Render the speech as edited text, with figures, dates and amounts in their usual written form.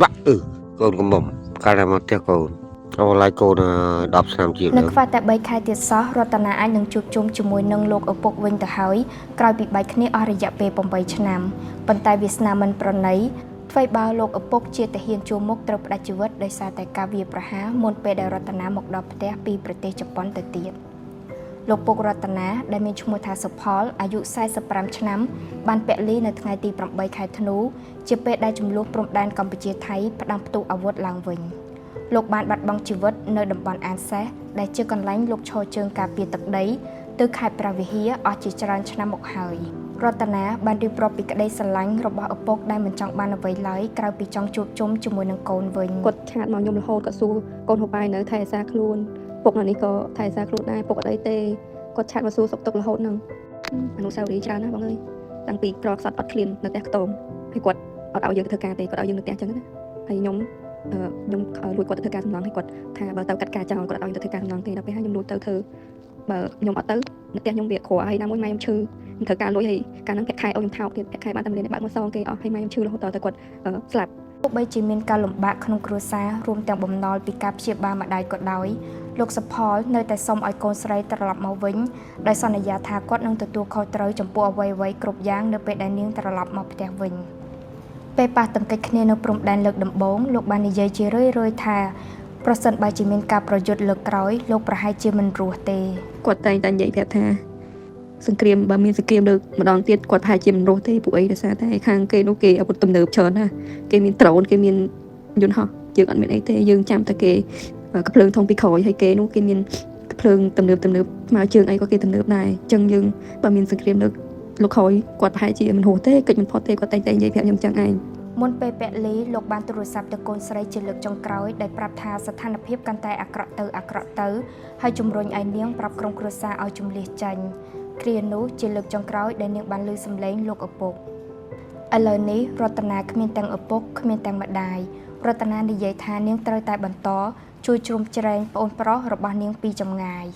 បាក់កូនកំមុំកាលមកផ្ទះកូនអូឡៃកូន10ឆ្នាំជាងនៅខ្វះតែ3ខែទៀតសោះរតនាអាចនឹងជួបជុំជាមួយនឹងលោកឪពុកវិញទៅហើយក្រោយពីបែកគ្នាអស់រយៈពេល8ឆ្នាំប៉ុន្តែវាសនាមិនប្រណីអ្វីបើលោកឪពុកជាទាហានជួរមុខត្រូវផ្ដាច់ជីវិតដោយសារតែការវាយប្រហារមុនពេលដែលរតនាមកដល់ផ្ទះពីប្រទេសជប៉ុនទៅទៀតលោកពុករតនាដែលមានឈ្មោះថាសុផលអាយុ45ឆ្នាំបានពលីនៅថ្ងៃទី8ខែធ្នូជាពេលដែលចំនួនព្រំដែនកម្ពុជាថៃផ្ដាំផ្ទុះអាវុធឡើងវិញលោកបានបាត់បង់ជីវិតនៅតំបន់អានសេះដែលជាកន្លែងលោកឈរជើងការពារទឹកដីទៅខេត្តព្រះវិហារអស់ជាច្រើនឆ្នាំមកហើយរតនាបានរៀបរាប់ពីក្តីស្រឡាញ់របស់ឪពុកដែលមិនចង់បានអ្វីឡើយក្រៅពីចង់ជួបជុំជាមួយនឹងកូនវិញគាត់ឆាតមកខ្ញុំរហូតគាត់សួរកូនហូបបាយនៅថែអាសាខ្លួនពុកនេះក៏ថែអាសាខ្លួនដែរពុកអត់អីទេគាត់ឆាតមកសួរសុខទុក្ខរហូតហ្នឹងអនុស្សាវរីយ៍ច្រើនណាស់បងអើយតាំងពីក្រខ្សត់អត់ឃ្លាននៅផ្ទះខ្ទមហើយគាត់អត់ឲ្យយើងទៅធ្វើការទេគាត់ឲ្យយើងនៅផ្ទះចឹងណាហើយខ្ញុំលួចគាត់ទៅធ្វើការសំឡងហើយគាត់ថាបើទៅកាត់ការចោលគាត់អត់ឲ្យទៅធ្វើការសំឡងទេដល់ពេលហើយខ្ញុំលួចទៅធ្វើបើខ្ញុំអត់ទៅនៅផ្ទះខ្ញុំវាក្រហើយណាមួយម៉ែខ្ញុំឈឺខ្ញុំត្រូវការលុយហើយកាលហ្នឹងពាក់ខែឲ្យខ្ញុំថោកទៀតពាក់ខែបានតែម្លានបាក់មកសងគេអស់ហើយម៉ែខ្ញុំឈឺរហូតដល់តែគាត់ស្លាប់ទោះបីជាមានការលំបាកក្នុងគ្រួសាររួមទាំងបំណុលពីការព្យាបាលម្ដាយក៏ដោយលោកសុផលនៅតែសុំឲ្យកូនស្រីត្រឡប់មកវិញដោយសន្យាថាគាត់នឹងទទួលខុសត្រូវចំពោះអ្វីៗគ្រប់យ៉ាងនៅពេលដែលនាងត្រឡប់មកផ្ទះវិញពេលប៉ះទង្គិចគ្នានៅព្រំដែនលើកដំបូងលោកបាននិយាយជារឿយៗថាប្រសិនបើជាមានការប្រយុទ្ធលើកក្រោយលោកប្រហែលជាមិនរស់ទេគាត់តែងតែនិយាយប្រាប់ថាសង្គ្រាមបើមានសង្គ្រាមលើកម្ដងទៀតគាត់ប្រហែលជាមិនរស់ទេពួកអីដោយសារតែខាងគេនោះគេអាវុធទំនើបច្រើនណាគេមានដ្រូនគេមានយន្តហោះយើងអត់មានអីទេយើងចាំតែគេកភ្លើងធំពីក្រោយហើយគេនោះគេមានកភ្លើងទំនើបស្មើជើងអីក៏គេទំនើបដែរអញ្ចឹងយើងបើមានសង្គ្រាមលើលោកក្រោយគាត់ប្រហែលជាមិនរស់ទេកិច្ចមិនផុតទេគាត់តែងតែនិយាយប្រាប់ខ្ញុំចឹងឯងមុនពេលពលីលោកបានទូរស័ព្ទទៅកូនស្រីជាលើកចុងក្រោយដែលប្រាប់ថាស្ថានភាពកាន់តែអាក្រក់ទៅហើយជំរុញឲ្យនាងប្រាប់ក្រុមគ្រួសារឲ្យជំលះចាញ់គ្រានោះជាលើកចុងក្រោយដែលនាងបានឮសំឡេងលោកឪពុកឥឡូវនេះរតនាគ្មានទាំងឪពុកគ្មានទាំងម្ដាយរតនានិយាយថានាងត្រូវតែបន្តជួយជ្រោមជ្រែងប្អូនប្រុសរបស់នាងពីចម្ងាយ